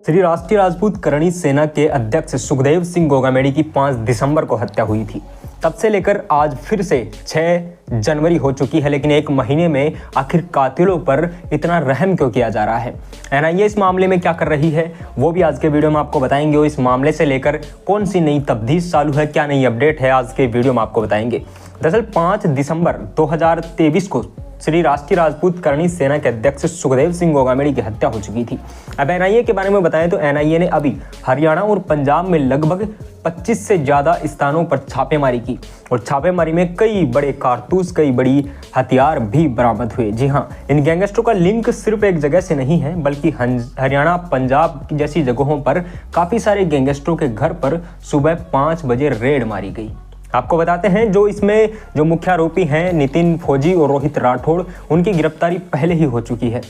श्री राष्ट्रीय राजपूत करणी सेना के अध्यक्ष सुखदेव सिंह गोगामेड़ी की 5 दिसंबर को हत्या हुई थी। तब से लेकर आज फिर से 6 जनवरी हो चुकी है, लेकिन एक महीने में आखिर कातिलों पर इतना रहम क्यों किया जा रहा है। एनआईए इस मामले में क्या कर रही है वो भी आज के वीडियो में आपको बताएंगे और इस मामले से लेकर कौन सी नई तफ्तीश चालू है, क्या नई अपडेट है, आज के वीडियो में आपको बताएंगे। दरअसल 5 दिसंबर 2023 को श्री राष्ट्रीय राजपूत करणी सेना के अध्यक्ष सुखदेव सिंह गोगामेड़ी की हत्या हो चुकी थी। अब एनआईए के बारे में बताएं तो एनआईए ने अभी हरियाणा और पंजाब में लगभग 25 से ज़्यादा स्थानों पर छापेमारी की और छापेमारी में कई बड़े कारतूस, कई बड़ी हथियार भी बरामद हुए। जी हाँ, इन गैंगस्टरों का लिंक सिर्फ एक जगह से नहीं है, बल्कि हरियाणा, पंजाब जैसी जगहों पर काफ़ी सारे गैंगस्टरों के घर पर सुबह 5 बजे रेड मारी गई। आपको बताते हैं जो मुख्य आरोपी हैं नितिन फौजी और रोहित राठौड़, उनकी गिरफ्तारी पहले ही हो चुकी है।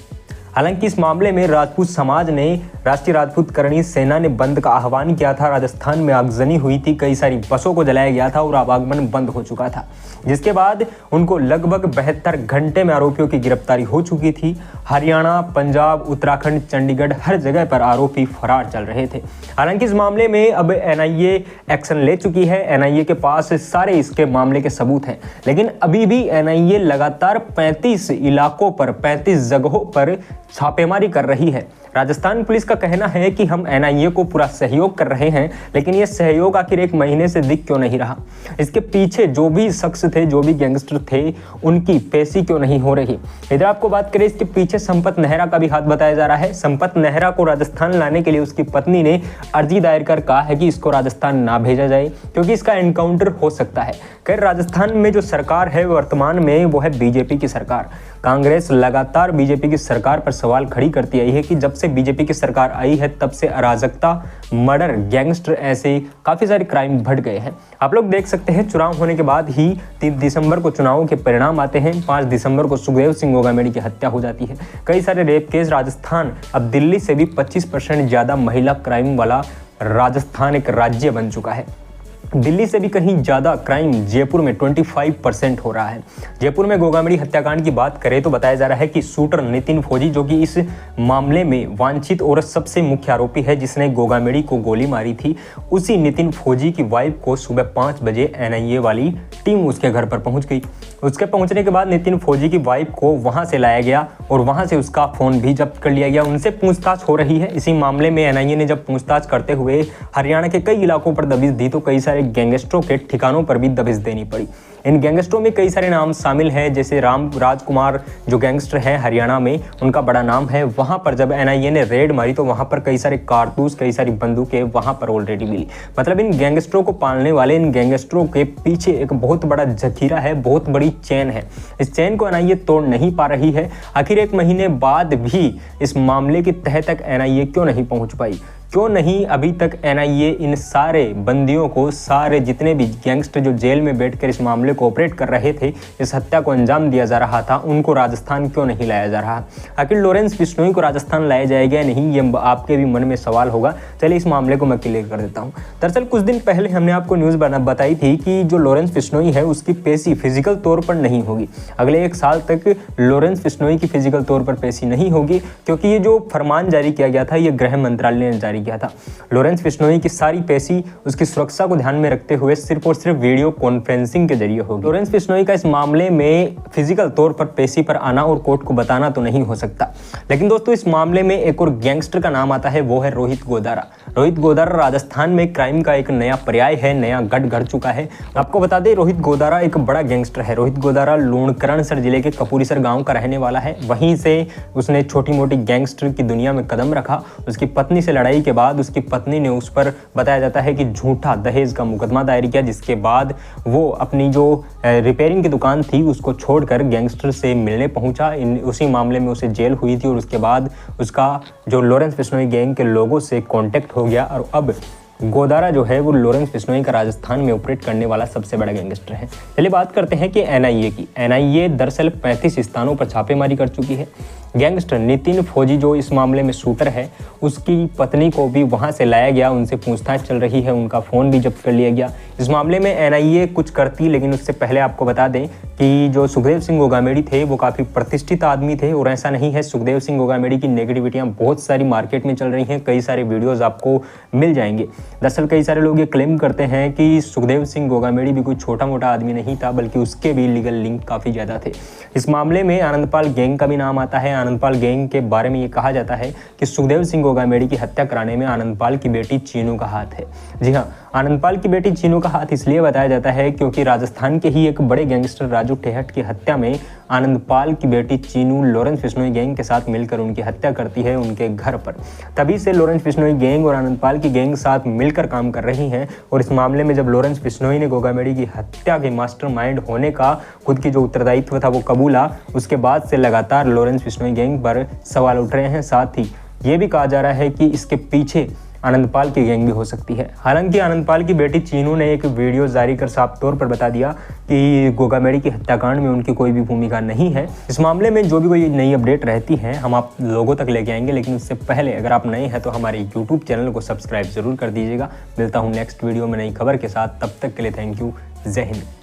हालांकि इस मामले में राजपूत समाज ने, राष्ट्रीय राजपूत करणी सेना ने बंद का आह्वान किया था। राजस्थान में आगजनी हुई थी, कई सारी बसों को जलाया गया था और आवागमन बंद हो चुका था, जिसके बाद उनको लगभग 72 घंटे में आरोपियों की गिरफ्तारी हो चुकी थी। हरियाणा, पंजाब, उत्तराखंड, चंडीगढ़, हर जगह पर आरोपी फरार चल रहे थे। हालांकि इस मामले में अब एनआईए एक्शन ले चुकी है। एनआईए के पास सारे इसके मामले के सबूत हैं, लेकिन अभी भी एनआईए लगातार 35 इलाकों पर, 35 जगहों पर छापेमारी कर रही है। राजस्थान पुलिस का कहना है कि हम एनआईए को पूरा सहयोग कर रहे हैं, लेकिन ये सहयोग आखिर एक महीने से दिख क्यों नहीं रहा। इसके पीछे जो भी शख्स थे, जो भी गैंगस्टर थे, उनकी पेशी क्यों नहीं हो रही। इधर आपको बात करें, इसके पीछे संपत नेहरा का भी हाथ बताया जा रहा है। संपत नेहरा को राजस्थान लाने के लिए उसकी पत्नी ने अर्जी दायर कर कहा है कि इसको राजस्थान ना भेजा जाए, क्योंकि इसका एनकाउंटर हो सकता है। खैर, राजस्थान में जो सरकार है वर्तमान में वो है बीजेपी की सरकार। कांग्रेस लगातार बीजेपी की सरकार पर सवाल खड़ी करती आई है कि जब से बीजेपी की सरकार आई है तब से अराजकता, मर्डर, गैंगस्टर, ऐसे काफ़ी सारे क्राइम बढ़ गए हैं। आप लोग देख सकते हैं, चुनाव होने के बाद ही 3 दिसंबर को चुनावों के परिणाम आते हैं। 5 दिसंबर को सुखदेव सिंह गोगामेड़ी की हत्या हो जाती है। कई सारे रेप केस, राजस्थान अब दिल्ली से भी 25% ज़्यादा महिला क्राइम वाला राजस्थान एक राज्य बन चुका है। दिल्ली से भी कहीं ज़्यादा क्राइम जयपुर में 25% हो रहा है। जयपुर में गोगामेड़ी हत्याकांड की बात करें तो बताया जा रहा है कि शूटर नितिन फौजी, जो कि इस मामले में वांछित और सबसे मुख्य आरोपी है, जिसने गोगामेड़ी को गोली मारी थी, उसी नितिन फौजी की वाइफ को सुबह 5 बजे एनआईए वाली टीम उसके घर पर पहुंच गई। उसके पहुंचने के बाद नितिन फौजी की वाइफ को वहां से लाया गया और वहां से उसका फ़ोन भी जब्त कर लिया गया। उनसे पूछताछ हो रही है। इसी मामले में एनआईए ने जब पूछताछ करते हुए हरियाणा के कई इलाकों पर दबिश दी तो कई सारे गैंगस्टरों के ठिकानों पर भी दबिश देनी पड़ी। इन गैंगस्टरों में कई सारे नाम शामिल हैं, जैसे राजकुमार जो गैंगस्टर हैं हरियाणा में, उनका बड़ा नाम है। वहां पर जब एनआईए ने रेड मारी तो वहां पर कई सारे कारतूस, कई सारी बंदूकें वहां पर ऑलरेडी मिली। मतलब इन गैंगस्टरों को पालने वाले, इन गैंगस्टरों के पीछे एक बहुत बड़ा जखीरा है, बहुत बड़ी चेन है। इस चेन को एनआईए तोड़ नहीं पा रही है। आखिर एक महीने बाद भी इस मामले की तह तक एनआईए क्यों नहीं पहुंच पाई? क्यों नहीं अभी तक एनआईए इन सारे बंदियों को, सारे जितने भी गैंगस्टर जो जेल में बैठकर इस मामले को ऑपरेट कर रहे थे, इस हत्या को अंजाम दिया जा रहा था, उनको राजस्थान क्यों नहीं लाया जा रहा? आखिर लॉरेंस बिश्नोई को राजस्थान लाया जाएगा या नहीं, ये आपके भी मन में सवाल होगा। चलिए इस मामले को मैं क्लियर कर देता हूँ। दरअसल कुछ दिन पहले हमने आपको न्यूज़ बताई थी कि जो लॉरेंस बिश्नोई है उसकी पेशी फिजिकल तौर पर नहीं होगी। अगले 1 साल तक लॉरेंस बिश्नोई की फिजिकल तौर पर पेशी नहीं होगी, क्योंकि ये जो फरमान जारी किया गया था, ये गृह मंत्रालय ने जारी किया था। लॉरेंस बिश्नोई की सारी पेशी उसकी सुरक्षा को ध्यान में रखते हुए सिर्फ और सिर्फ वीडियो कॉन्फ्रेंसिंग के जरिए होगी। लॉरेंस बिश्नोई का इस मामले में फिजिकल तौर पर पेशी पर आना और कोर्ट को बताना तो नहीं हो सकता। लेकिन दोस्तों, इस मामले में एक और गैंगस्टर का नाम आता है, वो है रोहित गोदारा। रोहित गोदारा राजस्थान में क्राइम का एक नया पर्याय है, नया गढ़ गढ़ चुका है। आपको बता दें, रोहित गोदारा एक बड़ा गैंगस्टर है। रोहित गोदारा लूणकरणसर जिले के कपूरीसर गाँव का रहने वाला है। वहीं से उसने छोटी मोटी गैंगस्टर की दुनिया में कदम रखा। उसकी पत्नी से लड़ाई के बाद उसकी पत्नी ने उस पर, बताया जाता है कि झूठा दहेज का मुकदमा दायर किया, जिसके बाद वो अपनी जो रिपेयरिंग की दुकान थी उसको छोड़कर गैंगस्टर से मिलने पहुंचा। उसी मामले में उसे जेल हुई थी और उसके बाद उसका जो लॉरेंस बिश्नोई गैंग के लोगों से कांटेक्ट हो गया और अब गोदारा जो है वो लॉरेंस बिश्नोई का राजस्थान में ऑपरेट करने वाला सबसे बड़ा गैंगस्टर है। चलिए बात करते हैं कि एनआईए की। एनआईए दरअसल 35 स्थानों पर छापेमारी कर चुकी है। गैंगस्टर नितिन फौजी जो इस मामले में शूटर है, उसकी पत्नी को भी वहां से लाया गया, उनसे पूछताछ चल रही है, उनका फ़ोन भी जब्त कर लिया गया। इस मामले में एनआईए कुछ करती, लेकिन उससे पहले आपको बता दें कि जो सुखदेव सिंह गोगामेडी थे वो काफ़ी प्रतिष्ठित आदमी थे, और ऐसा नहीं है। सुखदेव सिंह गोगामेडी की नेगेटिविटियाँ बहुत सारी मार्केट में चल रही हैं, कई सारे वीडियोज़ आपको मिल जाएंगे। दरअसल कई सारे लोग ये क्लेम करते हैं कि सुखदेव सिंह गोगामेडी भी कोई छोटा मोटा आदमी नहीं था, बल्कि उसके भी लीगल लिंक काफ़ी ज़्यादा थे। इस मामले में आनंदपाल गैंग का भी नाम आता है। आनंदपाल गैंग के बारे में ये कहा जाता है कि सुखदेव सिंह गोगामेडी की हत्या कराने में आनंदपाल की बेटी चीनू का हाथ है। जी हाँ, आनंदपाल की बेटी चीनू का हाथ इसलिए बताया जाता है क्योंकि राजस्थान के ही एक बड़े गैंगस्टर राजू टेहट की हत्या में आनंदपाल की बेटी चीनू लॉरेंस बिश्नोई गैंग के साथ मिलकर उनकी हत्या करती है उनके घर पर। तभी से लॉरेंस बिश्नोई गैंग और आनंदपाल की गैंग साथ मिलकर काम कर रही हैं, और इस मामले में जब लॉरेंस बिश्नोई ने गोगामेडी की हत्या के मास्टरमाइंड होने का खुद की जो उत्तरदायित्व था वो कबूला, उसके बाद से लगातार लॉरेंस बिश्नोई गैंग पर सवाल उठ रहे हैं। साथ ही ये भी कहा जा रहा है कि इसके पीछे आनंदपाल की गैंग भी हो सकती है। हालांकि आनंदपाल की बेटी चीनू ने एक वीडियो जारी कर साफ तौर पर बता दिया कि गोगामेडी की हत्याकांड में उनकी कोई भी भूमिका नहीं है। इस मामले में जो भी कोई नई अपडेट रहती है हम आप लोगों तक लेके आएंगे, लेकिन उससे पहले अगर आप नए हैं तो हमारे यूट्यूब चैनल को सब्सक्राइब जरूर कर दीजिएगा। मिलता हूँ नेक्स्ट वीडियो में नई खबर के साथ, तब तक के लिए थैंक यू। जय हिंद।